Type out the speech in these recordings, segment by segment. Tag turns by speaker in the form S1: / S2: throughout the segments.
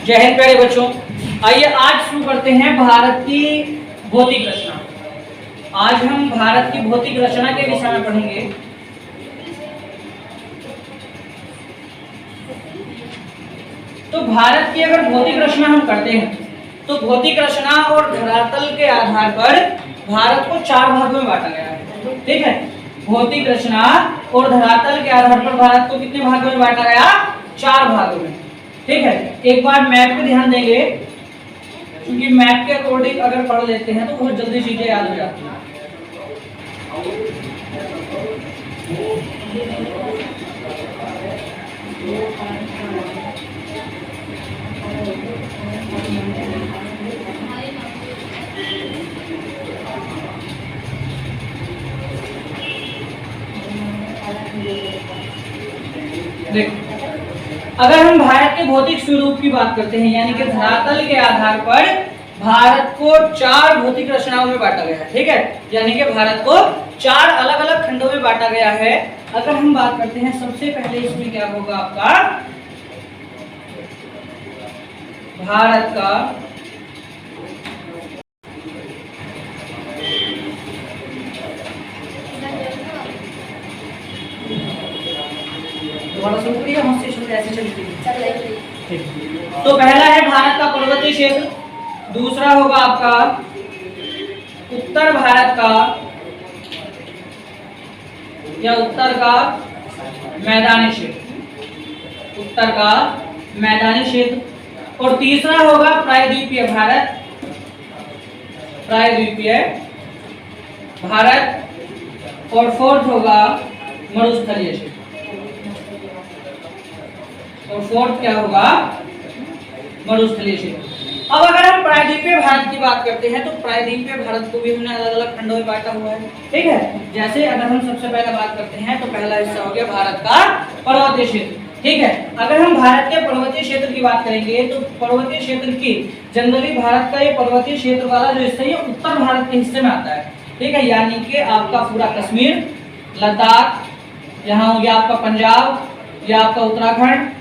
S1: जय हिंद प्यारे बच्चों। आइए आज शुरू करते हैं भारत की भौतिक रचना। आज हम भारत की भौतिक रचना के विषय में पढ़ेंगे। तो भारत की अगर भौतिक रचना हम करते हैं तो भौतिक रचना और धरातल के आधार पर भारत को 4 भागों में बांटा गया है। ठीक है, भौतिक रचना और धरातल के आधार पर भारत को कितने भागों में बांटा गया? 4 भागों में। ठीक है, एक बार मैप पे ध्यान देंगे क्योंकि मैप के अकॉर्डिंग अगर पढ़ लेते हैं तो बहुत जल्दी चीजें याद हो जाती हैं। देखो, अगर हम भारत के भौतिक स्वरूप की बात करते हैं यानी कि धरातल के आधार पर भारत को 4 भौतिक रचनाओं में बांटा गया है। ठीक है, यानी कि भारत को 4 अलग अलग खंडों में बांटा गया है। अगर हम बात करते हैं सबसे पहले इसमें क्या होगा आपका भारत का ऐसे चलती है। तो पहला है भारत का पर्वतीय क्षेत्र, दूसरा होगा आपका उत्तर भारत का या उत्तर का मैदानी क्षेत्र, उत्तर का मैदानी क्षेत्र, और तीसरा होगा प्रायद्वीपीय भारत, प्रायद्वीपीय भारत, और फोर्थ होगा मरुस्थलीय क्षेत्र। और फोर्थ क्या होगा? मरुस्थलीय क्षेत्र। अब अगर हम प्रायद्वीपीय भारत की बात करते हैं तो प्रायद्वीपीय भारत को भी हमने अलग अलग खंडों में बांटा हुआ है। ठीक है, जैसे अगर हम सबसे पहले बात करते हैं तो पहला हिस्सा हो गया भारत का पर्वतीय क्षेत्र। ठीक है, अगर हम भारत के पर्वतीय क्षेत्र की बात करेंगे तो पर्वतीय क्षेत्र की जनरली भारत का ये पर्वतीय क्षेत्र वाला जो हिस्सा है उत्तर भारत के हिस्से में आता है। ठीक है, यानी कि आपका पूरा कश्मीर, लद्दाख, यहाँ हो गया आपका पंजाब, या आपका उत्तराखंड,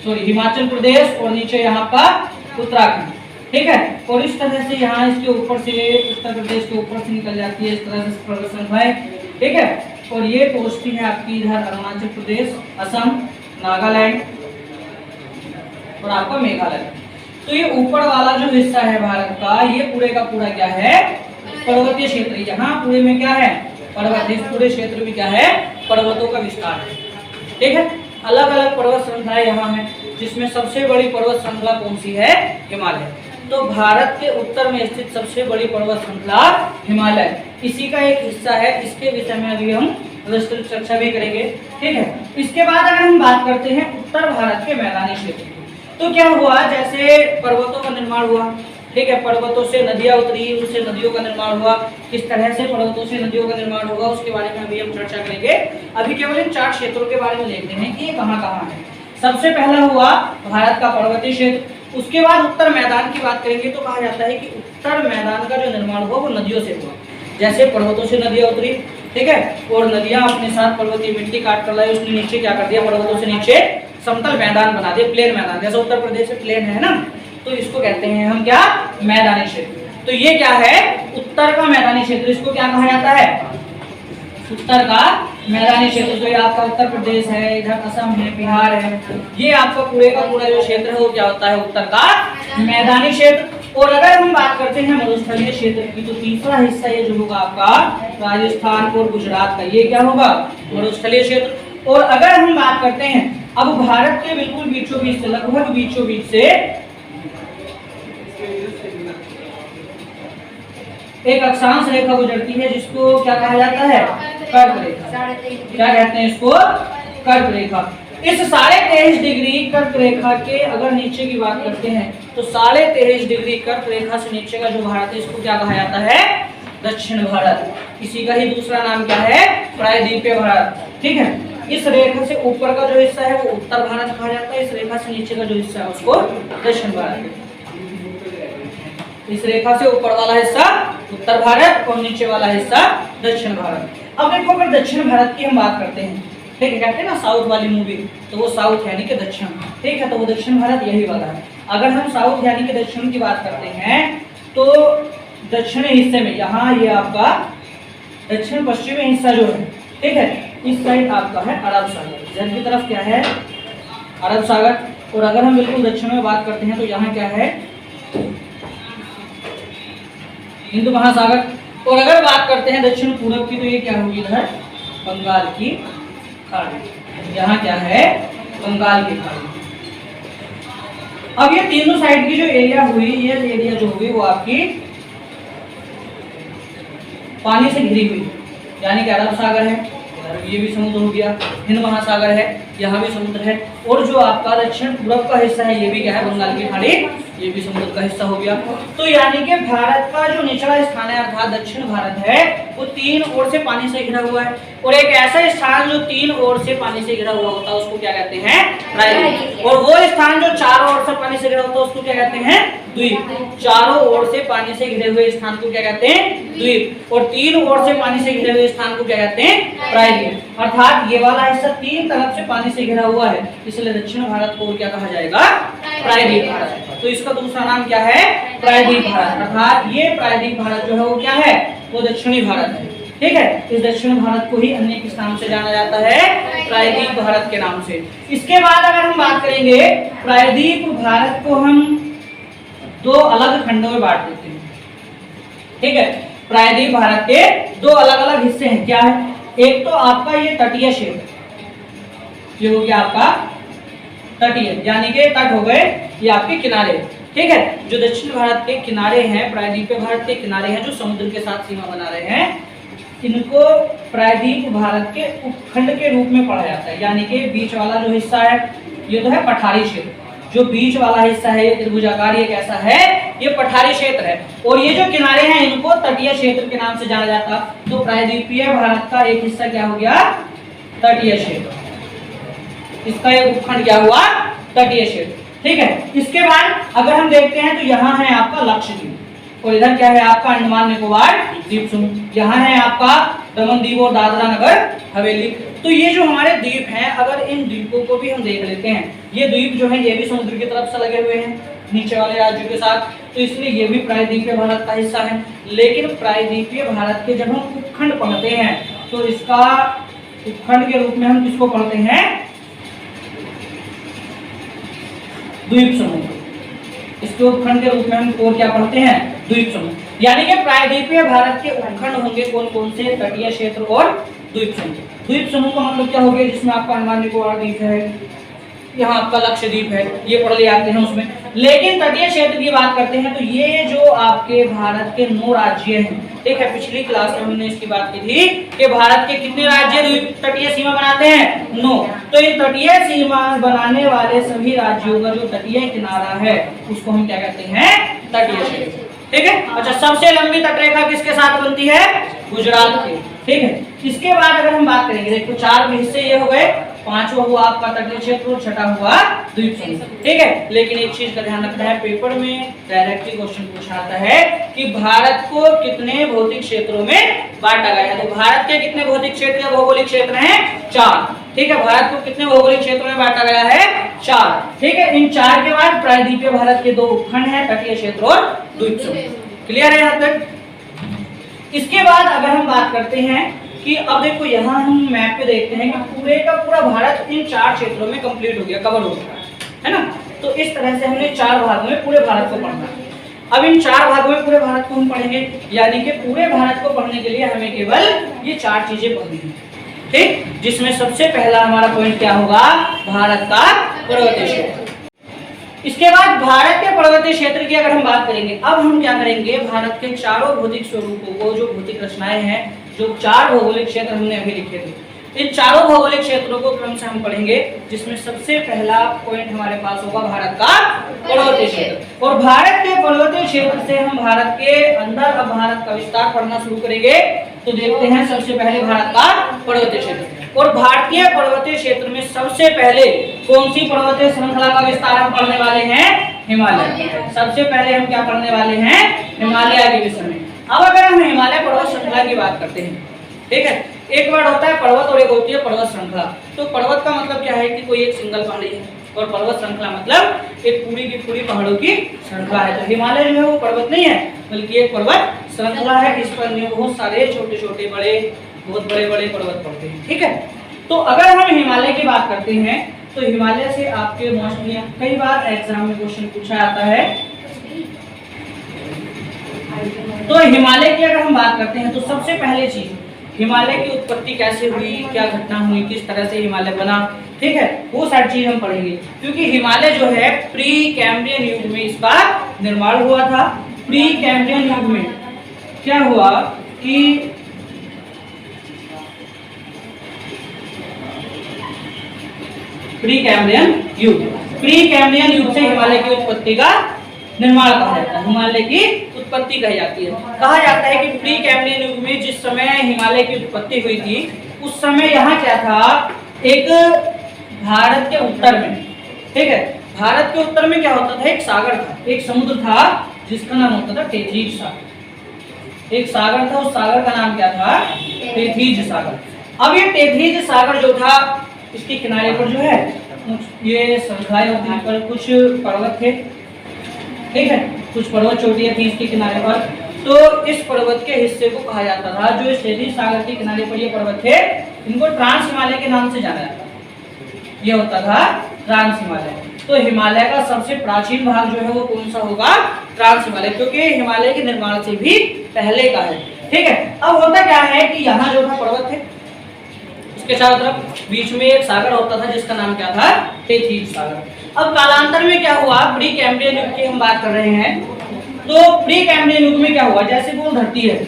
S1: सॉरी हिमाचल प्रदेश, और नीचे यहाँ पर उत्तराखंड। ठीक है, और इस तरह से यहाँ इसके ऊपर से उत्तर प्रदेश के ऊपर से निकल जाती है इस तरह से पर्वत श्रृंखलाएं। ठीक है, और ये पहुंचती है आपकी इधर अरुणाचल प्रदेश, असम, नागालैंड और आपका मेघालय। तो ये ऊपर वाला जो हिस्सा है भारत का ये पूरे का पूरा क्या है? पर्वतीय क्षेत्र। यहाँ पूरे में क्या है? पर्वत। इस पूरे क्षेत्र में क्या है? पर्वतों का विस्तार है। ठीक है, अलग अलग पर्वत श्रृंखलाएं यहाँ है, जिसमें सबसे बड़ी पर्वत श्रृंखला कौन सी है? हिमालय। तो भारत के उत्तर में स्थित सबसे बड़ी पर्वत श्रृंखला हिमालय, इसी का एक हिस्सा है। इसके विषय में अभी हम विस्तृत चर्चा भी करेंगे। ठीक है, इसके बाद अगर हम बात करते हैं उत्तर भारत के मैदानी क्षेत्र की, तो क्या हुआ? जैसे पर्वतों का निर्माण हुआ, ठीक है, पर्वतों से नदियां उतरी, उनसे नदियों का निर्माण हुआ। किस तरह से पर्वतों से नदियों का निर्माण होगा उसके बारे में अभी हम चर्चा करेंगे। अभी केवल इन 4 क्षेत्रों के बारे में देखते हैं कि ये कहाँ कहाँ है। सबसे पहला हुआ भारत का पर्वतीय क्षेत्र। उसके बाद उत्तर मैदान की बात करेंगे तो कहा जाता है कि उत्तर मैदान का जो निर्माण हुआ वो नदियों से हुआ। जैसे पर्वतों से नदियां उतरी, ठीक है, और नदियां अपने साथ पर्वतीय मिट्टी काट कर लाई, उसने नीचे क्या कर दिया? पर्वतों से नीचे समतल मैदान बना दिया, प्लेन मैदान। जैसे उत्तर प्रदेश में प्लेन है ना, तो इसको कहते हैं हम क्या? मैदानी क्षेत्र। तो ये क्या है? उत्तर का मैदानी क्षेत्र। इसको क्या कहा जाता है? उत्तर का मैदानी क्षेत्र। जो ये आपका उत्तर प्रदेश है, इधर असम है, बिहार है, ये आपका पूरे का पूरा जो क्षेत्र है वो क्या होता है? उत्तर का मैदानी क्षेत्र। और अगर हम बात करते हैं मरुस्थलीय क्षेत्र की तो तीसरा हिस्सा ये जो होगा आपका राजस्थान और गुजरात का, ये क्या होगा? मरुस्थलीय क्षेत्र। और अगर हम बात करते हैं अब भारत के बिल्कुल बीचों बीच से, लगभग बीचों बीच से एक अक्षांश रेखा गुजरती है जिसको क्या कहा जाता है? कर्क रेखा। क्या कहते हैं इसको? कर्क रेखा। इस 23.5 डिग्री कर्क रेखा के अगर नीचे की बात करते हैं तो 23.5 डिग्री कर्क रेखा से नीचे का जो भारत है इसको क्या कहा जाता है? दक्षिण भारत। इसी का ही दूसरा नाम क्या है? प्रायद्वीपीय भारत। ठीक है, इस रेखा से ऊपर का जो हिस्सा है वो उत्तर भारत कहा जाता है, इस रेखा से नीचे का जो हिस्सा है उसको दक्षिण भारत। इस रेखा से ऊपर वाला हिस्सा उत्तर भारत और नीचे वाला हिस्सा दक्षिण भारत। अब देखो अगर दक्षिण भारत की हम बात करते हैं, ठीक है, कहते हैं ना साउथ वाली मूवी, तो वो साउथ यानी कि दक्षिण, ठीक है, तो वो दक्षिण भारत यही वाला है। अगर हम साउथ यानी कि दक्षिण की बात करते हैं तो दक्षिणी हिस्से में यहाँ ये आपका दक्षिण पश्चिमी हिस्सा जो है, ठीक है, इस साइड आपका है अरब सागर, इधर की तरफ क्या है अरब सागर। और अगर हम बिल्कुल दक्षिण में बात करते हैं तो यहाँ क्या है हिंद महासागर। और अगर बात करते हैं दक्षिण पूर्व की तो ये क्या होगी इधर बंगाल की खाड़ी, यहाँ क्या है बंगाल की खाड़ी। अब ये तीनों साइड की जो एरिया हुई, ये एरिया जो हुई वो आपकी पानी से घिरी हुई, यानी कि अरब सागर है, ये भी समुद्र हो गया, हिंद महासागर है, यहाँ भी समुद्र है, और जो आपका दक्षिण पूर्व का हिस्सा है ये भी क्या है बंगाल की खाड़ी, ये भी समुद्र का हिस्सा हो गया। तो यानी कि भारत का जो निचला स्थान है अर्थात दक्षिण भारत है वो तीन ओर से पानी से घिरा हुआ है, और एक ऐसा स्थान जो तीन ओर से पानी से घिरा हुआ होता है उसको क्या कहते हैं प्रायद्वीप, और वो स्थान जो चारों ओर से पानी से घिरा होता है उसको क्या कहते हैं द्वीप। चारों ओर से पानी से घिरे हुए स्थान को क्या कहते हैं द्वीप, और तीन ओर से पानी से घिरे हुए स्थान को क्या कहते हैं प्रायद्वीप। अर्थात ये वाला हिस्सा तीन तरफ से पानी से घिरा हुआ है, इसलिए दक्षिण भारत को क्या कहा जाएगा प्रायद्वीप भारत। तो इसका दूसरा नाम क्या है प्रायद्वीप भारत, अर्थात ये प्रायद्वीप भारत जो है वो क्या है वो दक्षिणी भारत है, ठीक है। इस दक्षिण भारत को ही अन्य किस नाम से जाना जाता है प्रायद्वीप भारत के नाम से। इसके बाद अगर हम बात करेंगे प्रायद्वीप भारत को हम दो अलग खंडों में बांट देते हैं, ठीक है। प्रायद्वीप भारत के दो अलग अलग हिस्से हैं, क्या है, एक तो आपका ये तटीय क्षेत्र, ये हो गया आपका तटीय यानी कि तट हो गए ये आपके किनारे, ठीक है। जो दक्षिण भारत के किनारे हैं, प्रायद्वीप भारत के किनारे हैं जो समुद्र के साथ सीमा बना रहे हैं, इनको प्रायद्वीप भारत के उपखंड के रूप में पढ़ा जाता है। यानी कि बीच वाला जो हिस्सा है ये तो है पठारी क्षेत्र, जो बीच वाला हिस्सा है ये त्रिभुजाकार ये कैसा है ये पठारी क्षेत्र है, और ये जो किनारे हैं इनको तटीय क्षेत्र के नाम से जाना जाता। तो प्रायद्वीपीय भारत का एक हिस्सा क्या हो गया तटीय क्षेत्र, इसका एक उपखंड क्या हुआ तटीय क्षेत्र, ठीक है। इसके बाद अगर हम देखते हैं तो यहाँ है आपका लक्षद्वीप, और इधर क्या है आपका अंडमान निकोबार द्वीप समूह, यहाँ है आपका दमन और दादरा नगर हवेली। तो ये जो हमारे द्वीप हैं, अगर इन द्वीपों को भी हम देख लेते हैं, ये द्वीप जो है ये भी समुद्र की तरफ से लगे हुए हैं नीचे वाले राज्यों के साथ, तो इसलिए ये भी प्रायद्वीपीय भारत का हिस्सा है। लेकिन प्रायद्वीपीय भारत के जब हम उपखंड पढ़ते हैं तो इसका उपखंड के रूप में हम किसको पढ़ते हैं द्वीप समूह, इसके उपखंड के रूप में हम और क्या पढ़ते हैं द्वीप समूह। यानी कि प्रायद्वीपीय भारत के उपखंड होंगे कौन कौन से तटीय क्षेत्र और द्वीप समूह। द्वीप समूह का मतलब क्या हो गया जिसमें आपका अंडमान निकोबार द्वीप है, यहाँ आपका लक्षद्वीप है, ये पढ़ ले आते हैं उसमें। लेकिन तटीय क्षेत्र की बात करते हैं तो ये जो आपके भारत के 9 राज्य हैं, ठीक है, पिछली क्लास में हमने इसकी बात की थी कि भारत के कितने राज्य तटीय सीमा बनाते हैं 9। तो ये तटीय सीमा बनाने वाले सभी राज्यों का जो तटीय किनारा है उसको हम क्या कहते हैं तटीय क्षेत्र, ठीक है। अच्छा, सबसे लंबी तटरेखा किसके साथ बनती है गुजरात के, ठीक है। इसके बाद अगर हम बात करेंगे देखो 4 हिस्से ये हो गए, 5वां हुआ आपका तटीय क्षेत्र और 6वां हुआ द्वीप समूह, ठीक है। लेकिन एक चीज का ध्यान रखना है, पेपर में डायरेक्टली क्वेश्चन पूछा आता है कि भारत को कितने भौतिक क्षेत्रों में बांटा गया है। तो भारत के कितने भौतिक क्षेत्र या भौगोलिक क्षेत्र हैं 4, ठीक है। भारत को कितने भौगोलिक क्षेत्रों में बांटा गया है 4, ठीक है। इन 4 के बाद प्रायद्वीपीय भारत के 2 उपखंड हैं तटीय क्षेत्र और द्वीप समूह, क्लियर है यहाँ तक। इसके बाद अगर हम बात करते हैं कि अब देखो यहाँ हम मैप पे देखते हैं कि पूरे का पूरा भारत इन 4 क्षेत्रों में कंप्लीट हो गया, कवर हो गया है ना। तो इस तरह से हमने 4 भागों में पूरे भारत को पढ़ना है। अब इन 4 भागों में पूरे भारत को हम पढ़ेंगे, यानी कि पूरे भारत को पढ़ने के लिए हमें केवल ये 4 चीजें पढ़नी है, ठीक। जिसमें सबसे पहला हमारा पॉइंट क्या होगा भारत का पर्वतीय क्षेत्र। इसके बाद भारत के पर्वतीय क्षेत्र की अगर हम बात करेंगे, अब हम क्या करेंगे भारत के चारों भौतिक स्वरूपों को, जो भौतिक रचनाएं हैं, जो 4 भौगोलिक क्षेत्र हमने अभी लिखे थे, इन चारों भौगोलिक क्षेत्रों को क्रम से हम पढ़ेंगे, जिसमें सबसे पहला पॉइंट हमारे पास होगा भारत का पर्वतीय क्षेत्र। और भारत के पर्वतीय क्षेत्र से हम भारत के अंदर अब भारत का विस्तार पढ़ना शुरू करेंगे। तो देखते हैं सबसे पहले भारत का पर्वतीय क्षेत्र, और भारतीय पर्वतीय क्षेत्र में सबसे पहले कौन सी पर्वतीय श्रृंखला का विस्तार हम पढ़ने वाले हैं हिमालय। सबसे पहले हम क्या पढ़ने वाले हैं हिमालय के विषय में। अब अगर हम हिमालय पर्वत श्रृंखला की बात करते हैं, ठीक है, एक वर्ड होता है पर्वत और एक होती है पर्वत श्रृंखला। तो पर्वत का मतलब क्या है कि कोई एक सिंगल पहाड़ी है, और पर्वत श्रृंखला मतलब एक पूरी की पूरी पहाड़ों की श्रृंखला है। तो हिमालय जो है वो पर्वत नहीं है बल्कि एक पर्वत श्रृंखला है। इस पर बहुत सारे छोटे छोटे बहुत बड़े बड़े पर्वत पड़ते हैं। ठीक है, तो अगर हम हिमालय की बात करते हैं तो हिमालय से आपके मोस्टली कई बार एग्जाम में क्वेश्चन पूछा जाता है। तो हिमालय की अगर हम बात करते हैं तो सबसे पहले चीज हिमालय की उत्पत्ति कैसे हुई, क्या घटना हुई, किस तरह से हिमालय बना, ठीक है, वो सारी चीज हम पढ़ेंगे। क्योंकि हिमालय जो है प्री कैम्ब्रियन युग में इसका निर्माण हुआ था। प्री कैम्ब्रियन युग में क्या हुआ कि प्री कैम्ब्रियन युग से हिमालय की उत्पत्ति का निर्माण कहा जाता है, हिमालय की उत्पत्ति कही जाती है। कहा जाता है कि प्री कैम्ब्रियन युग में जिस समय हिमालय की उत्पत्ति हुई थी उस समय यहाँ क्या था, एक भारत के उत्तर में, ठीक है, भारत के उत्तर में क्या होता था, एक सागर था, एक समुद्र था जिसका नाम होता था टेथीज सागर। एक सागर था, उस सागर का नाम क्या था, टेथीज सागर। अब ये टेथीज सागर जो था इसके किनारे पर जो है ये श्रृंखलाएं होती पर कुछ पर्वत थे, ठीक है, कुछ पर्वत चोटियां थी इसके किनारे पर। तो इस पर्वत के हिस्से को कहा जाता था, जो इस टेथीज सागर के किनारे पर ये पर्वत थे इनको ट्रांस हिमालय के नाम से जाना जाता था। ये होता था ट्रांस हिमालय। तो हिमालय का सबसे प्राचीन भाग जो है वो कौन सा होगा, ट्रांस हिमालय, क्योंकि हिमालय के निर्माण से भी पहले का है। ठीक है, अब होता क्या है कि यहाँ जो था पर्वत थे, उसके चारों तरफ बीच में एक सागर होता था जिसका नाम क्या था, टेथीज सागर। अब कालांतर में क्या हुआ, प्री कैम्ब्रियन युग की हम बात कर रहे हैं, तो प्री कैम्ब्रियन युग में क्या हुआ, जैसे गोल धरती है,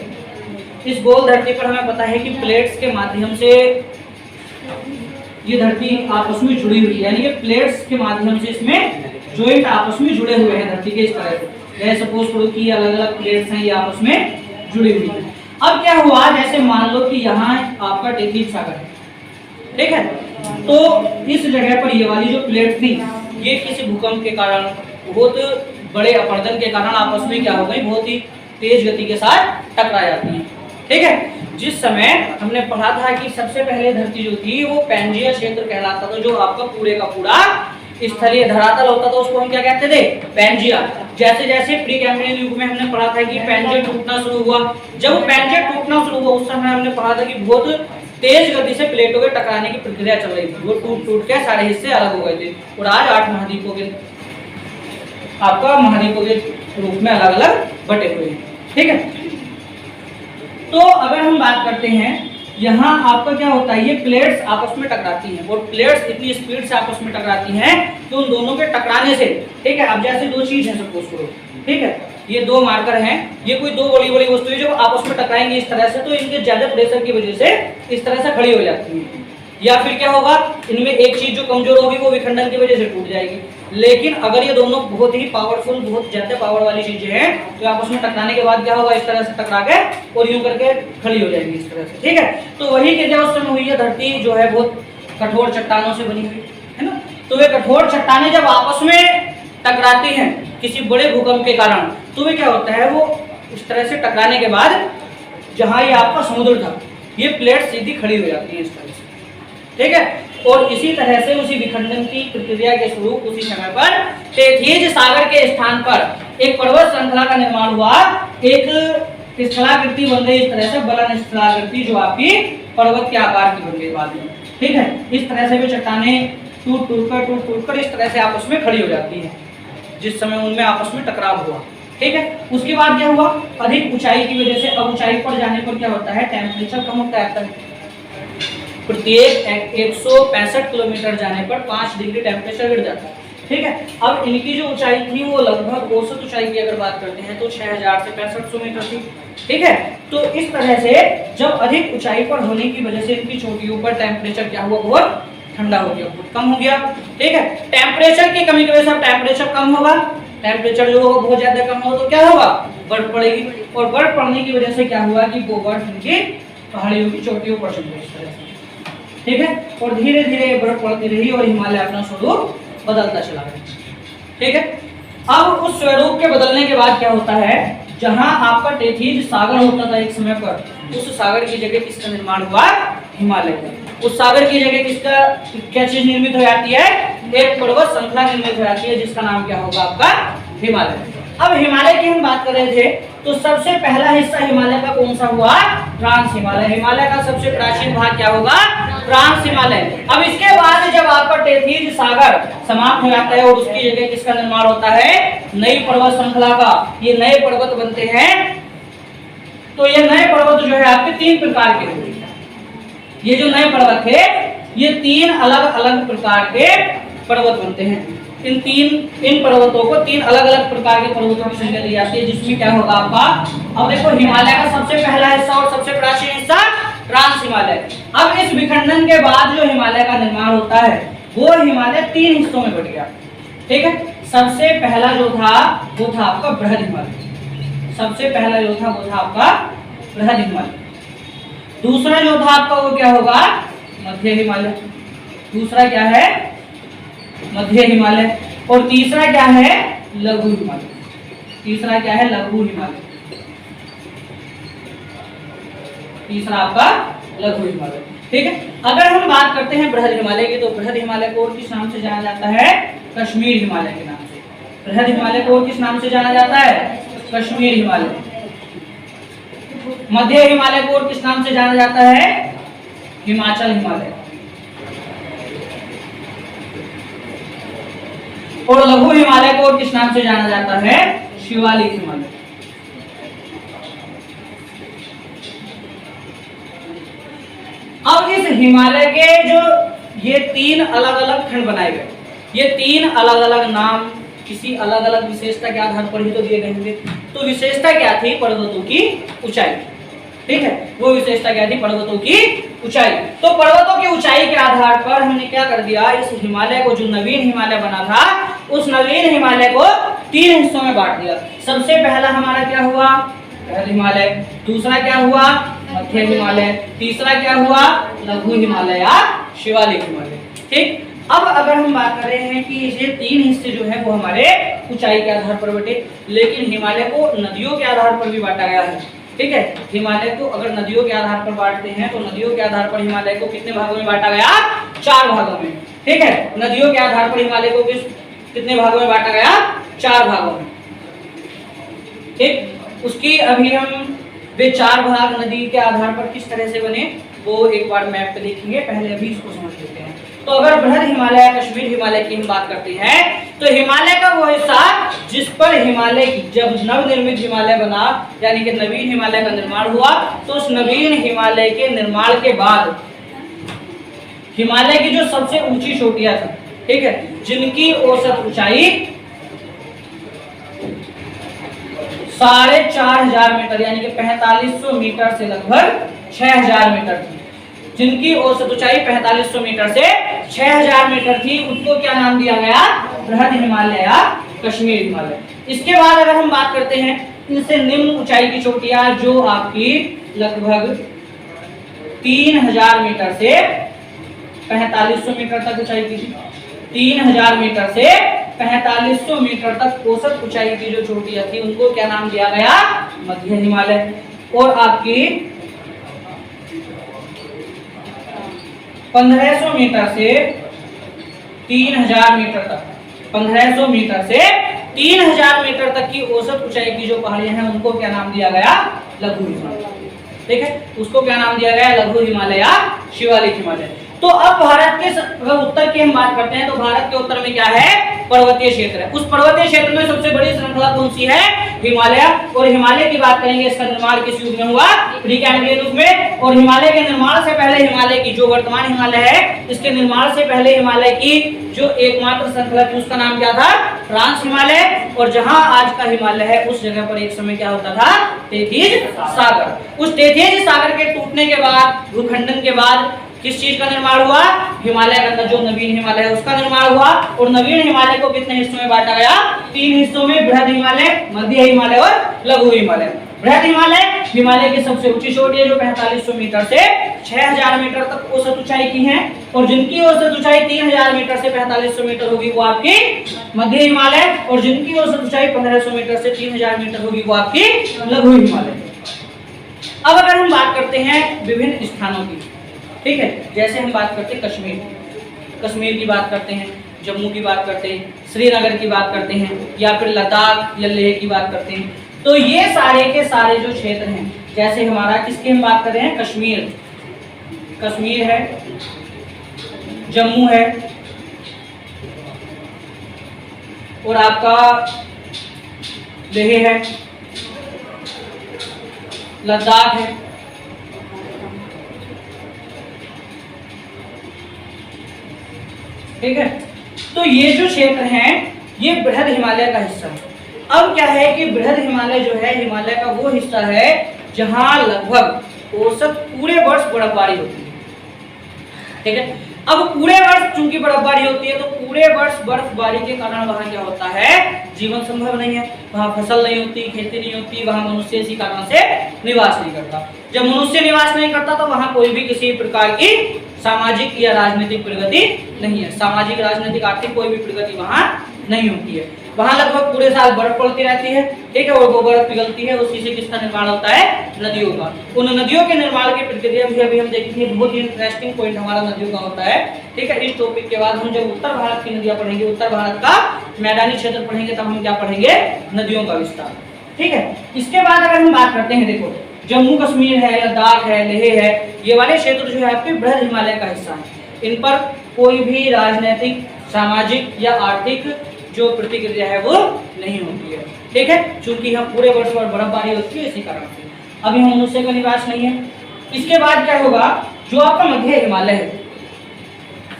S1: इस गोल धरती पर हमें पता है कि प्लेट्स के माध्यम से ये धरती आपस में जुड़ी हुई है, यानी कि प्लेट्स के माध्यम से इसमें जॉइंट आपस में जुड़े हुए हैं धरती के इस तरह से। जैसे सपोज करो कि अलग अलग प्लेट्स हैं, ये आपस में जुड़ी हुई है। अब क्या हुआ, जैसे मान लो कि यहाँ आपका टेथीज सागर है, ठीक है, तो इस जगह पर ये वाली जो प्लेट थी ये किसी भूकंप के कारण, बहुत बड़े अपरदन के कारण आपस में क्या हो गई, बहुत ही तेज गति के साथ टकरा जाती है। ठीक है, जिस समय हमने पढ़ा था कि सबसे पहले धरती जो थी वो पैंजिया क्षेत्र कहलाता था, जो आपका पूरे का पूरा स्थलीय धरातल होता था, उसको हम क्या कहते थे, पैंजिया। जैसे जैसे प्री कैम्ब्रियन युग में हमने पढ़ा था कि पैंजिया टूटना शुरू हुआ, जब पैंजिया टूटना शुरू हुआ उस समय हमने पढ़ा था कि बहुत तेज गति से प्लेटों के टकराने की प्रक्रिया चल रही थी, वो टूट टूट के सारे हिस्से अलग हो गए थे और आज 8 महाद्वीपों के आपका महाद्वीपों के रूप में अलग अलग बटे हुए हैं। ठीक है, तो अगर हम बात करते हैं यहाँ आपका क्या होता है, ये प्लेट्स आपस में टकराती हैं और प्लेट्स इतनी स्पीड से आपस में टकराती हैं कि उन दोनों के टकराने से, ठीक है, अब जैसे दो चीज है सपोज करो, ठीक है, ये दो मार्कर हैं, ये कोई दो बड़ी बड़ी वस्तुएं जब आपस में टकराएंगी इस तरह से, तो इनके ज्यादा प्रेशर की वजह से इस तरह से खड़ी हो जाती है। या फिर क्या होगा, इनमें एक चीज जो कमजोर होगी वो विखंडन की वजह से टूट जाएगी। लेकिन अगर ये दोनों बहुत ही पावरफुल, बहुत ज्यादा पावर वाली चीजें हैं तो आपस में टकराने के बाद क्या होगा, इस तरह से टकरा के और यूं करके खड़ी हो जाएंगी इस तरह से। ठीक है, तो वही के उस समय हुई है, धरती जो है बहुत कठोर चट्टानों से बनी हुई है ना, तो वे कठोर चट्टानें जब आपस में टकराती हैं किसी बड़े भूकंप के कारण, तो वे क्या होता है, वो इस तरह से टकराने के बाद जहां ये आपका समुद्र था, ये प्लेट सीधी खड़ी हो जाती है इस तरह से। ठीक है, और इसी तरह से उसी विखंडन की प्रक्रिया के स्वरूप उसी समय पर टेथीज सागर के स्थान पर एक पर्वत श्रृंखला का निर्माण हुआ, एक स्थलाकृति बन गई इस तरह से, बलन स्थलाकृति, जो आपकी पर्वत के आकार की बन गई बाद में। ठीक है, इस तरह से वे चट्टानें टूट टूट कर इस तरह से आपस में खड़ी हो जाती है जिस समय उनमें आपस में टकराव हुआ। ठीक है, उसके बाद क्या हुआ, अधिक ऊंचाई की वजह से, अब ऊंचाई पर जाने पर क्या होता है, टेम्परेचर कम होता है। प्रत्येक 165 किलोमीटर जाने पर 5 डिग्री टेम्परेचर गिर जाता है। ठीक है, अब इनकी जो ऊंचाई थी वो लगभग औसत ऊंचाई की अगर बात करते हैं तो 6000 से 6500 मीटर थी। ठीक है, तो इस तरह से जब अधिक ऊंचाई पर होने की वजह से इनकी चोटियों पर टेम्परेचर क्या हुआ, बहुत ठंडा हो गया, बहुत कम हो गया। ठीक है, टेम्परेचर की कमी की वजह से टेम्परेचर कम होगा, टेम्परेचर जो होगा बहुत ज्यादा कम हो तो क्या होगा, बर्फ पड़ेगी, और बर्फ पड़ने की वजह से क्या हुआ कि वो बर्फ इनकी पहाड़ियों की चोटियों पर चल गई इस तरह से। ठीक है, और धीरे धीरे बर्फ पड़ती रही और हिमालय अपना स्वरूप बदलता चला गया। ठीक है, अब उस स्वरूप के बदलने के बाद क्या होता है, जहां आपका टेथीज सागर होता था एक समय पर, उस सागर की जगह किसका निर्माण हुआ, हिमालय का। उस सागर की जगह किसका, क्या चीज निर्मित हो जाती है, एक पर्वत श्रृंखला निर्मित हो जाती है जिसका नाम क्या होगा आपका हिमालय। अब हिमालय की हम बात कर रहे थे तो सबसे पहला हिस्सा हिमालय का कौन सा हुआ? ट्रांस हिमालय। हिमालय का सबसे प्राचीन भाग क्या होगा? ट्रांस हिमालय। अब इसके बाद जब आपका टेथीज सागर समाप्त हो जाता है और उसकी जगह किसका निर्माण होता है? नई पर्वत श्रृंखला का। ये नए पर्वत बनते हैं। तो ये नए पर्वत जो है आपके 3 प्रकार के होंगे। ये जो नए पर्वत है ये 3 अलग अलग प्रकार के पर्वत बनते हैं। इन पर्वतों को 3 अलग अलग प्रकार के पर्वतों की संख्या दी जाती है जिसमें क्या होगा आपका? अब देखो हिमालय का सबसे पहला हिस्सा और सबसे प्राचीन हिस्सा ट्रांस हिमालय। अब इस विखंडन के बाद जो हिमालय का निर्माण होता है वो हिमालय 3 हिस्सों में बट गया। ठीक है, सबसे पहला जो था वो था आपका बृहद हिमालय। सबसे पहला जो था वो था आपका बृहद हिमालय। दूसरा जो था आपका वो क्या होगा? मध्य हिमालय। दूसरा क्या है? मध्य हिमालय। और तीसरा क्या है? लघु हिमालय। तीसरा क्या है? लघु हिमालय। तीसरा आपका लघु हिमालय। ठीक है, अगर हम बात करते हैं बृहद हिमालय की तो बृहद हिमालय को और किस नाम से जाना जाता है? कश्मीर हिमालय के नाम से। बृहद हिमालय को और किस नाम से जाना जाता है? कश्मीर हिमालय। मध्य हिमालय को और किस नाम से जाना जाता है? हिमाचल हिमालय। और लघु हिमालय को और किस नाम से जाना जाता है? शिवालिक हिमालय। अब इस हिमालय के जो ये 3 अलग अलग खंड बनाए गए, ये 3 अलग अलग नाम किसी अलग अलग विशेषता के आधार पर ही तो दिए गए होंगे। तो विशेषता क्या थी? पर्वतों की ऊंचाई। ठीक है, वो विशेषता क्या थी? पर्वतों की ऊंचाई। तो पर्वतों की ऊंचाई के आधार पर हमने क्या कर दिया? इस हिमालय को, जो नवीन हिमालय बना था, उस नवीन हिमालय को 3 हिस्सों में बांट दिया। सबसे पहला हमारा क्या हुआ? बृहद हिमालय। दूसरा क्या हुआ? मध्य हिमालय। तीसरा क्या हुआ? लघु हिमालय या शिवालिक हिमालय। ठीक, अब अगर हम बात कर रहे हैं कि ये 3 हिस्से जो है वो हमारे ऊंचाई के आधार पर बटे, लेकिन हिमालय को नदियों के आधार पर भी बांटा गया है। ठीक है, हिमालय को अगर नदियों के आधार पर बांटते हैं तो नदियों के आधार पर हिमालय को कितने भागों में बांटा गया? 4 भागों में। ठीक है, नदियों के आधार पर हिमालय को कितने भागों में बांटा गया? 4 भागों में। ठीक, उसकी अभी हम वे 4 भाग नदी के आधार पर किस तरह से बने वो एक बार मैप पे देखेंगे। पहले अभी इसको समझ लेते हैं। तो अगर बृहद हिमालय, कश्मीर हिमालय की हम बात करते हैं तो हिमालय का वो हिस्सा जिस पर हिमालय की, जब नवनिर्मित हिमालय बना यानी कि नवीन हिमालय का निर्माण हुआ, तो उस नवीन हिमालय के निर्माण के बाद हिमालय की जो सबसे ऊंची चोटियां थी, ठीक है, जिनकी औसत ऊंचाई 4,500 मीटर यानी कि 4500 मीटर से लगभग 6000 मीटर थी। जिनकी औसत ऊंचाई 4500 मीटर से 6000 मीटर थी, उसको क्या नाम दिया गया? बृहद हिमालय या कश्मीर हिमालय। इसके बाद अगर हम बात करते हैं इनसे निम्न ऊंचाई की चोटियां जो आपकी लगभग 3000 मीटर से 4500 मीटर तक ऊंचाई की थी। 3000 मीटर से 4500 मीटर तक औसत ऊंचाई की जो चोटियां थी उनको क्या नाम दिया गया? मध्य हिमालय। और आपकी 1500 मीटर से 3000 मीटर तक, 1500 मीटर से 3000 मीटर तक की औसत ऊंचाई की जो पहाड़ियां हैं उनको क्या नाम दिया गया? लघु हिमालय। ठीक है, उसको क्या नाम दिया गया? लघु हिमालय या शिवालिक हिमालय। तो अब भारत के अगर उत्तर की हम बात करते हैं तो भारत के उत्तर में क्या है? पर्वतीय क्षेत्र है। उस पर्वतीय क्षेत्र में सबसे बड़ी श्रृंखला कौन सी है? हिमालय। और हिमालय की बात करेंगे, इसका निर्माण किस युग में हुआ? प्री-कैम्ब्रियन युग में। और हिमालय के निर्माण से पहले हिमालय की जो वर्तमान हिमालय है, इसके निर्माण से पहले हिमालय की जो एकमात्र श्रृंखला थी उसका नाम क्या था? ट्रांस हिमालय। और जहां आज का हिमालय है उस जगह पर एक समय क्या होता था? तेथीज सागर। उस तेथीज सागर के टूटने के बाद, भूखंडन के बाद किस चीज का निर्माण हुआ? हिमालय का जो नवीन हिमालय है उसका निर्माण हुआ। और नवीन हिमालय को कितने हिस्सों में बांटा गया? 3 हिस्सों में, बृहद हिमालय, मध्य हिमालय और लघु हिमालय। बृहद हिमालय हिमालय की सबसे ऊंची चोटी है जो 4500 मीटर से 6000 मीटर तक औसत ऊंचाई की है। और जिनकी औसत ऊंचाई 3000 मीटर से 4500 मीटर होगी वो आपकी मध्य हिमालय। और जिनकी औसत ऊंचाई 1500 मीटर से 3000 मीटर होगी वो आपकी लघु हिमालय। अब अगर हम बात करते हैं विभिन्न स्थानों की, ठीक है, जैसे हम बात करते हैं कश्मीर की बात करते हैं। जम्मू की बात करते हैं, श्रीनगर की बात करते हैं, या फिर लद्दाख या लेह की बात करते हैं, तो ये सारे के सारे जो क्षेत्र हैं, जैसे हमारा किसकी हम बात कर रहे हैं, कश्मीर, कश्मीर है, जम्मू है, और आपका लेह है, लद्दाख है, ठीक है। तो ये जो क्षेत्र हैं ये बृहद हिमालय का हिस्सा है। अब क्या है कि बृहद हिमालय जो है, हिमालय का वो हिस्सा है जहां लगभग औसत पूरे वर्ष बर्फबारी होती है, ठीक है। अब पूरे वर्ष चूंकि बर्फबारी होती है, तो पूरे वर्ष बर्फबारी के कारण वहां क्या होता है, जीवन संभव नहीं है, वहां फसल नहीं होती, खेती नहीं होती, वहां मनुष्य इसी कारण से निवास नहीं करता। जब मनुष्य निवास नहीं करता तो वहां कोई भी किसी प्रकार की सामाजिक या राजनीतिक प्रगति नहीं है, सामाजिक राजनीतिक आर्थिक कोई भी प्रगति वहां नहीं होती है। वहां लगभग पूरे साल बर्फ पड़ती रहती है, ठीक है, और वो बर्फ पिघलती है, उसी से किसका निर्माण होता है, नदियों का। उन नदियों के निर्माण की प्रक्रिया भी अभी हम देखेंगे, बहुत ही इंटरेस्टिंग पॉइंट हमारा नदियों का होता है, ठीक है। इस टॉपिक के बाद हम जब उत्तर भारत की नदियां पढ़ेंगे, उत्तर भारत का मैदानी क्षेत्र पढ़ेंगे, तब हम क्या पढ़ेंगे, नदियों का विस्तार, ठीक है। इसके बाद अगर हम बात करते हैं, देखो जम्मू कश्मीर है, लद्दाख है, लेह है, ये वाले क्षेत्र जो है आपके बृहद हिमालय का हिस्सा है। इन पर कोई भी राजनीतिक, सामाजिक या आर्थिक जो प्रतिक्रिया है वो नहीं होती है, ठीक है, क्योंकि हम पूरे वर्ष भर बर्फबारी होती है, इसी कारण से अभी हम मनुष्य का निवास नहीं है। इसके बाद क्या होगा, जो आपका मध्य हिमालय है,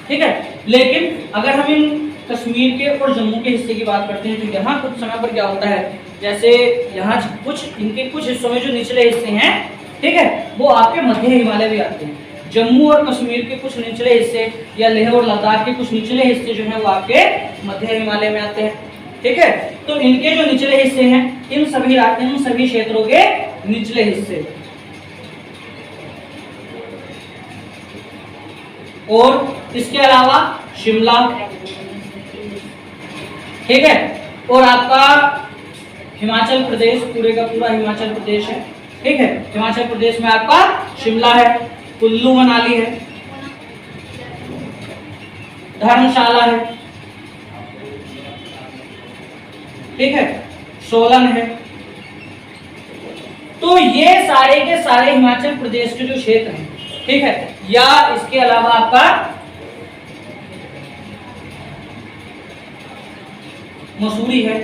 S1: ठीक है, लेकिन अगर हम इन कश्मीर के और जम्मू के हिस्से की बात करते हैं, तो यहाँ कुछ समय पर क्या होता है, जैसे यहाँ कुछ इनके कुछ हिस्सों में जो निचले हिस्से हैं, ठीक है, वो आपके मध्य हिमालय भी आते हैं। जम्मू और कश्मीर के कुछ निचले हिस्से या लेह और लद्दाख के कुछ निचले हिस्से जो हैं वो आपके मध्य हिमालय में आते हैं, ठीक है। तो इनके जो निचले हिस्से हैं, इन सभी क्षेत्रों के निचले हिस्से, और इसके अलावा शिमला, ठीक है, और आपका हिमाचल प्रदेश, पूरे का पूरा हिमाचल प्रदेश है, ठीक है। हिमाचल प्रदेश में आपका शिमला है, कुल्लू मनाली है, धर्मशाला है, ठीक है, सोलन है। तो ये सारे के सारे हिमाचल प्रदेश के जो क्षेत्र हैं, ठीक है, या इसके अलावा आपका मसूरी है,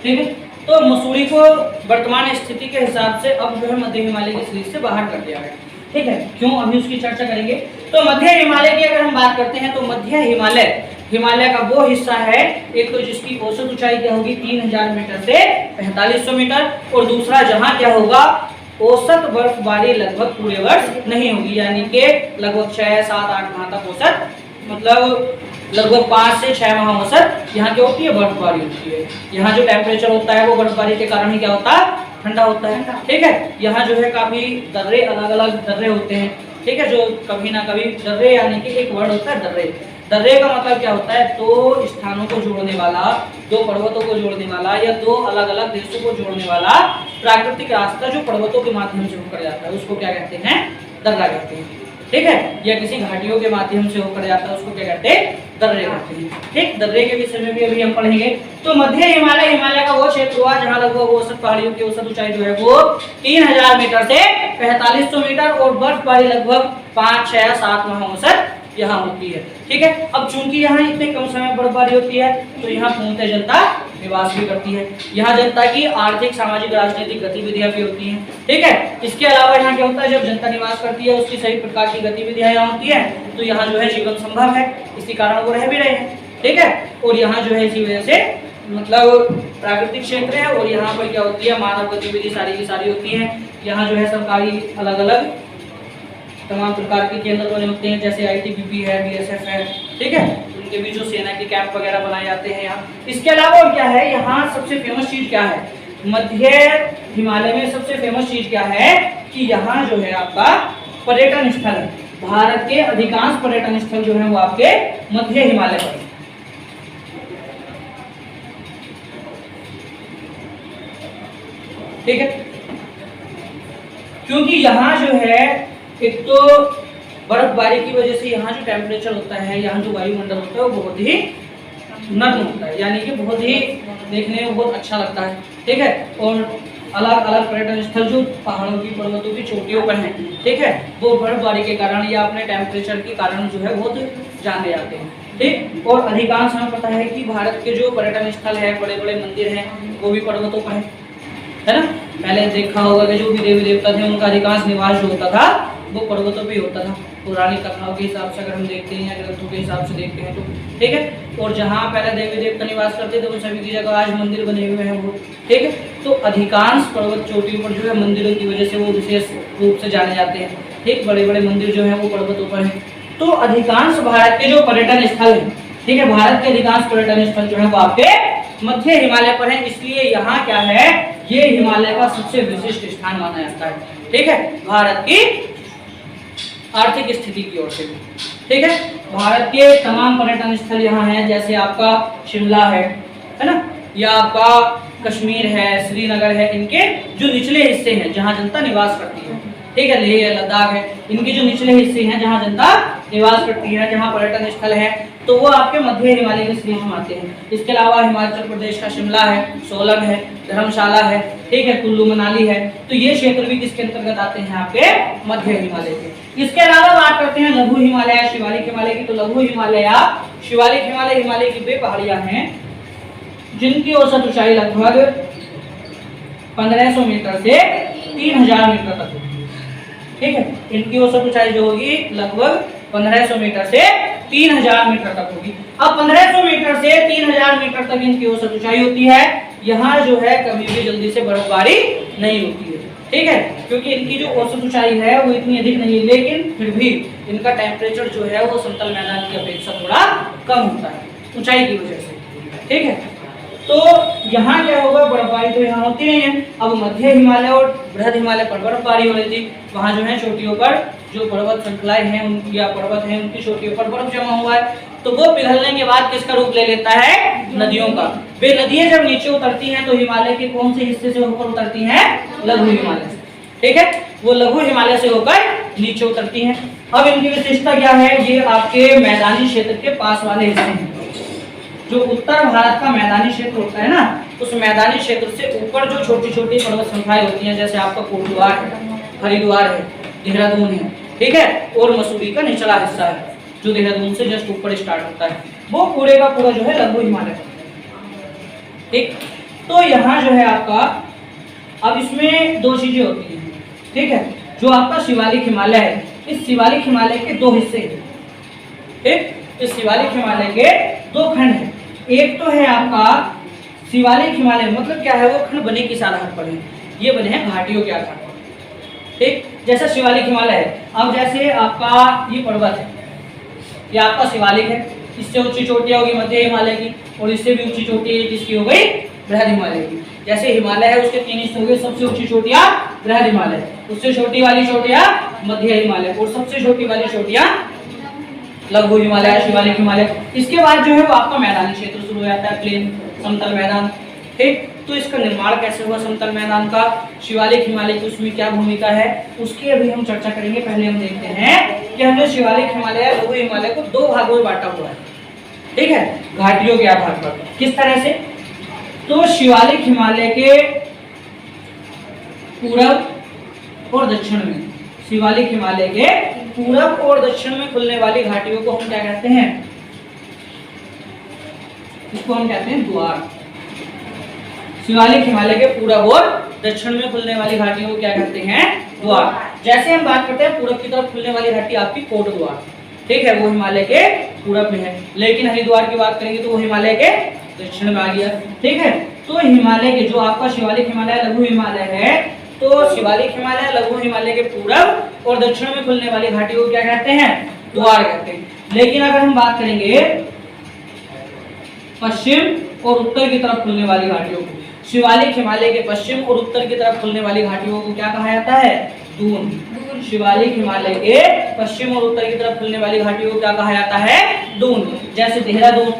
S1: ठीक है। तो मसूरी को वर्तमान स्थिति के हिसाब से अब जो है मध्य हिमालय की सीरीज से बाहर कर दिया गया, ठीक है। क्यों, अभी उसकी चर्चा करेंगे। तो मध्य हिमालय की अगर हम बात करते हैं, तो मध्य हिमालय का वो हिस्सा है, एक तो जिसकी औसत ऊंचाई क्या होगी 3000 मीटर से 4500 मीटर, और दूसरा जहां क्या होगा, औसत बर्फबारी लगभग पूरे वर्ष नहीं होगी, यानी कि लगभग 6, 7, 8 माह तक औसत, मतलब लगभग 5 से 6 माह औसत यहाँ की होती है, बर्फबारी होती है। यहाँ जो टेम्परेचर होता है वो बर्फबारी के कारण ही क्या होता है, ठंडा होता है, ठीक है। यहाँ जो है काफी दर्रे, अलग अलग दर्रे होते हैं, ठीक है, जो कभी ना कभी दर्रे, यानी कि एक वर्ड होता है दर्रे। दर्रे का मतलब क्या होता है, दो स्थानों को जोड़ने वाला, दो पर्वतों को जोड़ने वाला, या दो अलग अलग देशों को जोड़ने वाला प्राकृतिक रास्ता जो पर्वतों के माध्यम से होकर जाता है, उसको क्या कहते हैं, दर्रा कहते हैं, ठीक है। या किसी घाटियों के माध्यम से होकर जाता है, उसको क्या कहते हैं, दर्रे कहते हैं, ठीक। दर्रे के विषय में भी अभी हम पढ़ेंगे। तो मध्य हिमालय का वो क्षेत्र हुआ जहां लगभग औसत पहाड़ियों की औसत ऊंचाई जो है वो 3000 मीटर से 4500 मीटर, और बर्फबारी लगभग 5, 6, 7 माह औसत यहाँ होती है, ठीक है। अब चूंकि यहाँ इतने कम समय बर्फबारी होती है, तो यहाँ पूर्णतः जनता निवास भी करती है। यहाँ जनता की आर्थिक, सामाजिक, राजनीतिक गतिविधियां भी होती हैं, ठीक है। इसके अलावा यहाँ क्या होता है, जब जनता निवास करती है, उसकी सभी प्रकार की गतिविधियां यहाँ होती है, तो यहाँ जो है जीवन संभव है, इसी कारण वो रह भी रहे हैं, ठीक है। और यहाँ जो है इसी वजह से मतलब प्राकृतिक क्षेत्र है, और यहाँ पर क्या होती है, मानव गतिविधि सारी की सारी होती है। यहाँ जो है सरकारी अलग अलग तमाम प्रकार के केंद्र बने होते हैं, जैसे ITBP है, BSF है, ठीक है, उनके भी जो सेना के कैंप वगैरह बनाए जाते हैं यहाँ। इसके अलावा और क्या है, यहाँ सबसे फेमस चीज क्या है, मध्य हिमालय में सबसे फेमस चीज क्या है कि यहाँ जो है आपका पर्यटन स्थल है। भारत के अधिकांश पर्यटन स्थल जो है वो आपके मध्य हिमालय पर, ठीक है, क्योंकि यहाँ जो है एक तो बर्फबारी की वजह से यहाँ जो टेम्परेचर होता है, यहाँ जो वायुमंडल होता है वो बहुत ही नर्म होता है, यानी कि बहुत ही देखने में बहुत अच्छा लगता है। ठीक है, और अलग अलग पर्यटन स्थल जो पहाड़ों की पर्वतों की चोटियों पर हैं, ठीक है, वो बर्फबारी के कारण या अपने टेम्परेचर के कारण जो है बहुत जाने जाते हैं। ठीक, और अधिकांश हमें पता है कि भारत के जो पर्यटन स्थल है, बड़े बड़े मंदिर हैं, वो भी पर्वतों पर है ना। पहले देखा होगा कि जो भी देवी देवता थे उनका अधिकांश निवास जो होता था वो पर्वतों पे होता था, पुरानी कथाओं के हिसाब से अगर हम देखते हैं या ग्रंथों के हिसाब से देखते हैं तो। ठीक है, और जहाँ पहले देवी देवता निवास करते थे वो सभी की जगह आज मंदिर बने हुए हैं वो। ठीक है, तो अधिकांश पर्वत चोटियों पर जो है मंदिरों की वजह से वो विशेष रूप से जाने जाते हैं। ठीक, बड़े बड़े मंदिर जो है वो पर्वतों पर हैं। तो अधिकांश भारत के जो पर्यटन स्थल हैं, ठीक है, भारत के अधिकांश पर्यटन स्थल जो है वो आपके मध्य हिमालय पर है, इसलिए यहाँ क्या है, ये हिमालय का सबसे विशिष्ट स्थान माना जाता है। ठीक है, भारत की आर्थिक स्थिति की ओर से। ठीक है, भारत के तमाम पर्यटन स्थल यहाँ हैं, जैसे आपका शिमला है ना, या आपका कश्मीर है, श्रीनगर है, इनके जो निचले हिस्से हैं जहाँ जनता निवास करती है। ठीक है, लेह लद्दाख है, इनके जो निचले हिस्से हैं जहाँ जनता निवास करती है, जहाँ पर्यटन स्थल है, तो वो आपके मध्य हिमालय की श्रेणी में आते हैं। इसके अलावा हिमाचल प्रदेश का शिमला है, सोलन है, धर्मशाला है, ठीक है, कुल्लू मनाली है, तो ये क्षेत्र भी किसके अंतर्गत आते हैं, आपके मध्य हिमालय के। इसके अलावा बात करते हैं लघु हिमालय, शिवालिक हिमालय की, तो लघु हिमालय या शिवालिक हिमालय हिमालय की वे पहाड़ियां हैं जिनकी औसत ऊंचाई लगभग 1500 मीटर से 3000 मीटर तक होगी। ठीक है, इनकी औसत ऊंचाई जो होगी लगभग 1500 मीटर से 3000 मीटर तक होगी। अब 1500 मीटर से 3000 मीटर तक इनकी औसत ऊंचाई होती है। यहाँ जो है कभी भी जल्दी से बर्फबारी नहीं होती है। ठीक है, क्योंकि इनकी जो औसत ऊंचाई है वो इतनी अधिक नहीं है, लेकिन फिर भी इनका टेम्परेचर जो है वो समतल मैदान की अपेक्षा थोड़ा कम होता है ऊंचाई की वजह से। ठीक है, तो यहाँ क्या होगा, बर्फबारी तो यहाँ होती नहीं है। अब मध्य हिमालय और बृहद हिमालय पर बर्फबारी हो रही थी, वहाँ जो है चोटियों पर जो पर्वत श्रृंखलाएं हैं उनकी या पर्वत हैं उनकी चोटियों पर बर्फ जमा हुआ है, तो वो पिघलने के बाद किसका रूप ले लेता है, नदियों का। वे नदियां जब नीचे उतरती हैं तो हिमालय के कौन से हिस्से से होकर उतरती हैं, लघु हिमालय से। ठीक है, वो लघु हिमालय से होकर नीचे उतरती हैं। अब इनकी विशेषता क्या है, ये आपके मैदानी क्षेत्र के पास वाले हिस्से हैं। जो उत्तर भारत का मैदानी क्षेत्र होता है ना, उस मैदानी क्षेत्र से ऊपर जो छोटी छोटी पर्वत श्रृंखलाएं होती हैं, जैसे आपका कोटद्वार है, हरिद्वार है, देहरादून है, ठीक है, और मसूरी का निचला हिस्सा है जो देहरादून से जस्ट ऊपर स्टार्ट होता है, वो पूरे का पूरा जो है लघु हिमालय। ठीक, तो यहाँ जो है आपका, अब इसमें दो चीजें होती हैं। ठीक है, जो आपका शिवालिक हिमालय है, इस शिवालिक हिमालय के दो हिस्से हैं। ठीक, इस शिवालिक हिमालय के दो खंड हैं। एक तो है आपका शिवालिक हिमालय, मतलब क्या है, वो खंड बने किस आधार पर है, ये बने हैं घाटियों के आधार पर। ठीक, जैसा शिवालिक हिमालय है, अब जैसे आपका ये पर्वत है, ये आपका शिवालिक है, इससे ऊंची चोटियां होगी मध्य हिमालय की, और इससे भी ऊंची चोटी किसकी हो गई, बृहद हिमालय की। जैसे हिमालय है उसके तीन हिस्से हो गए, सबसे ऊंची चोटियां बृहद हिमालय, उससे छोटी वाली चोटियां मध्य हिमालय, और सबसे छोटी वाली चोटियां लघु हिमालय, शिवालिक हिमालय। इसके बाद जो है वो आपका मैदानी क्षेत्र शुरू हो जाता है, प्लेन, समतल मैदान। ठीक, तो इसका निर्माण कैसे हुआ समतल मैदान का, शिवालिक हिमालय की उसमें क्या भूमिका है, उसकी अभी हम चर्चा करेंगे। पहले हम देखते हैं कि हमने शिवालिक हिमालय, लघु हिमालय को दो भागों में बांटा हुआ है। ठीक है, घाटियों के आधार पर। किस तरह से, तो शिवालिक हिमालय के पूरब और दक्षिण में, शिवालिक हिमालय के पूरब और दक्षिण में खुलने वाली घाटियों को हम क्या कहते हैं, इसको हम कहते हैं द्वार। शिवालिक हिमालय के पूरब और दक्षिण में खुलने वाली घाटियों को क्या कहते हैं, द्वार। जैसे हम बात करते हैं पूरब की तरफ खुलने वाली घाटी आपकी कोटद्वार, ठीक है, वो हिमालय के पूरब में है। लेकिन हरिद्वार की बात करेंगे तो वो हिमालय के दक्षिण में आ गया। ठीक है, तो हिमालय के जो आपका शिवालिक हिमालय, लघु हिमालय है, तो शिवालिक हिमालय, लघु हिमालय के पूरब और दक्षिण में खुलने वाली घाटियों को क्या कहते हैं, द्वार कहते हैं। लेकिन अगर हम बात करेंगे पश्चिम और उत्तर की तरफ खुलने वाली घाटियों को, शिवालिक हिमालय के पश्चिम और उत्तर की तरफ खुलने वाली घाटियों को क्या कहा जाता है, दून। शिवालिक हिमालय के पश्चिम और उत्तर की तरफ खुलने वाली घाटियों को क्या कहा जाता है, दून। जैसे देहरादून,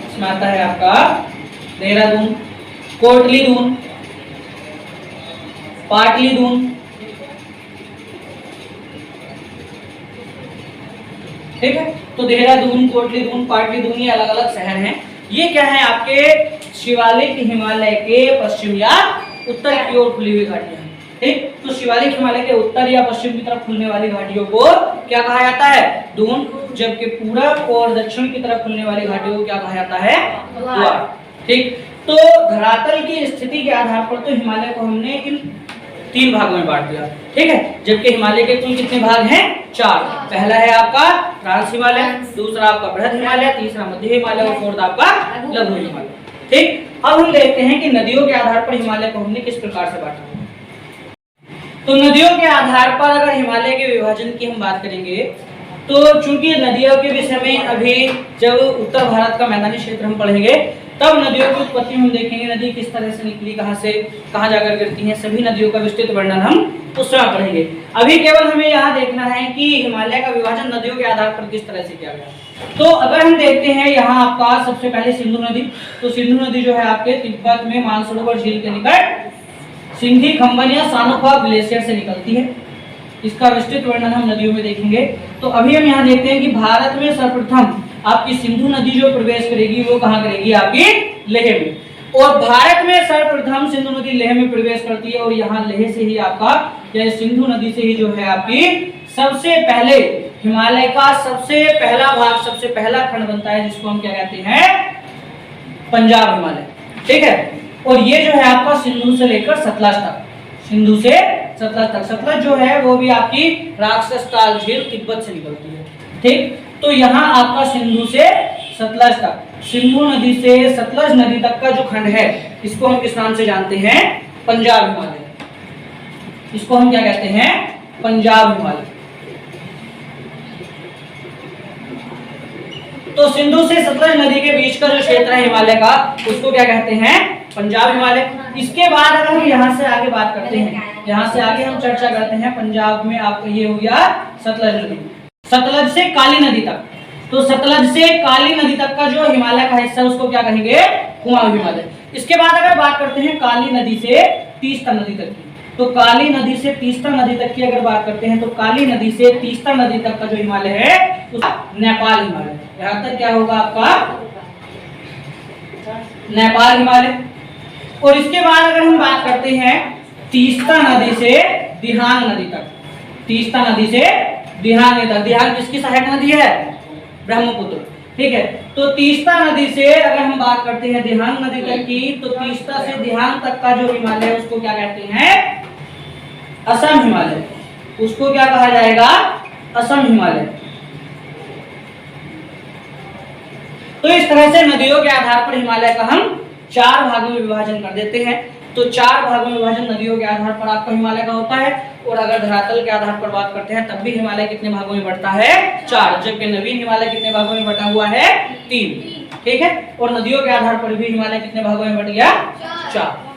S1: इसमें आता है आपका देहरादून, कोटली दून, पाटली दून, ठीक है। तो देहरादून, कोटलीदून, पाटलीदून ये अलग अलग शहर हैं। ये क्या है आपके शिवालिक हिमालय के पश्चिम या उत्तर की ओर खुली हुई घाटियां। ठीक, तो शिवालिक हिमालय के उत्तर या पश्चिम की तरफ खुलने वाली घाटियों को क्या कहा जाता है? दून। जबकि पूरब और दक्षिण की तरफ खुलने वाली घाटियों को क्या कहा जाता है? द्वार। ठीक, तो धरातल की स्थिति के आधार पर तो हिमालय को हमने इन 3 भागों में बांट दिया। ठीक है, जबकि हिमालय के कुल कितने भाग हैं? 4। पहला है आपका ट्रांस हिमालय, दूसरा आपका बृहद हिमालय, तीसरा मध्य हिमालय और फोर्थ आपका लघु हिमालय। ठीक, अब हम देखते हैं कि नदियों के आधार पर हिमालय को हमने किस प्रकार से बांटा। तो नदियों के आधार पर अगर हिमालय के विभाजन की हम बात करेंगे तो चूंकि नदियों के विषय में अभी जब उत्तर भारत का मैदानी क्षेत्र हम पढ़ेंगे तब नदियों की उत्पत्ति हम देखेंगे, नदी किस तरह से निकली, कहां से कहां जाकर गिरती हैं, सभी नदियों का विस्तृत वर्णन हम उस समय पढ़ेंगे। अभी केवल हमें यहाँ देखना है कि हिमालय का विभाजन नदियों के आधार पर किस तरह से किया गया। तो अगर हम देखते हैं यहाँ आपका सबसे पहले सिंधु नदी, तो सिंधु नदी जो है आपके तिब्बत में मानसरोवर झील के निकट सिंधी खंबन या सानोफा ग्लेशियर से निकलती है। इसका विस्तृत वर्णन हम नदियों में देखेंगे। तो अभी हम यहाँ देखते हैं कि भारत में सर्वप्रथम आपकी सिंधु नदी जो प्रवेश करेगी वो कहाँ करेगी? आपकी लेह में। और भारत में सर्वप्रथम सिंधु नदी लेह में प्रवेश करती है और यहाँ लेह से ही आपका या सिंधु नदी से ही जो है आपकी सबसे पहले हिमालय का सबसे पहला भाग, सबसे पहला खंड बनता है जिसको हम क्या कहते हैं? पंजाब हिमालय। ठीक है, और ये जो है आपका सिंधु से लेकर सतलज तक, सिंधु से सतलज तक, सतलज जो है वो भी आपकी राक्षस ताल झील तिब्बत से निकलती है। ठीक, तो यहाँ आपका सिंधु से सतलज तक, सिंधु नदी से सतलज नदी तक का जो खंड है इसको हम किस नाम से जानते हैं? पंजाब हिमालय। इसको हम क्या कहते हैं? पंजाब हिमालय। तो सिंधु से सतलज नदी के बीच का जो क्षेत्र है हिमालय का उसको क्या कहते हैं? पंजाब हिमालय। इसके बाद अगर हम यहाँ से आगे बात करते हैं, यहाँ से आगे हम चर्चा करते हैं पंजाब में आपका ये हो गया सतलज नदी, सतलज से काली नदी तक। तो सतलज से काली नदी तक का जो हिमालय का हिस्सा उसको क्या कहेंगे? कुमाऊं हिमालय। इसके बाद अगर बात करते हैं काली नदी से तीस्ता नदी तक की, तो काली नदी से तीस्ता नदी तक की अगर बात करते हैं तो काली नदी से तीस्ता नदी तक का जो हिमालय है नेपाल हिमालय। यहाँ तक क्या होगा आपका? नेपाल हिमालय। और इसके बाद अगर हम बात करते हैं तीस्ता नदी से दिहांग नदी तक, तीस्ता नदी से दिहांग नदी तक, दिहांग किसकी सहायक नदी है? ब्रह्मपुत्र। ठीक है, तो तीस्ता नदी से अगर हम बात करते हैं दिहांग नदी तक की, तो तीस्ता से दिहांग तक का जो हिमालय है उसको क्या कहते हैं? असम हिमालय। उसको क्या कहा जाएगा? असम हिमालय। तो इस तरह से नदियों के आधार पर हिमालय का हम 4 भागों में विभाजन कर देते हैं। तो 4 भागों में विभाजन नदियों के आधार पर आपका हिमालय का होता है। और अगर धरातल के आधार पर बात करते हैं तब भी हिमालय कितने भागों में बढ़ता है? 4। जबकि नवीन हिमालय कितने भागों में बटा हुआ है? 3। ठीक है, और नदियों के आधार पर भी हिमालय कितने भागों में बढ़ गया? 4।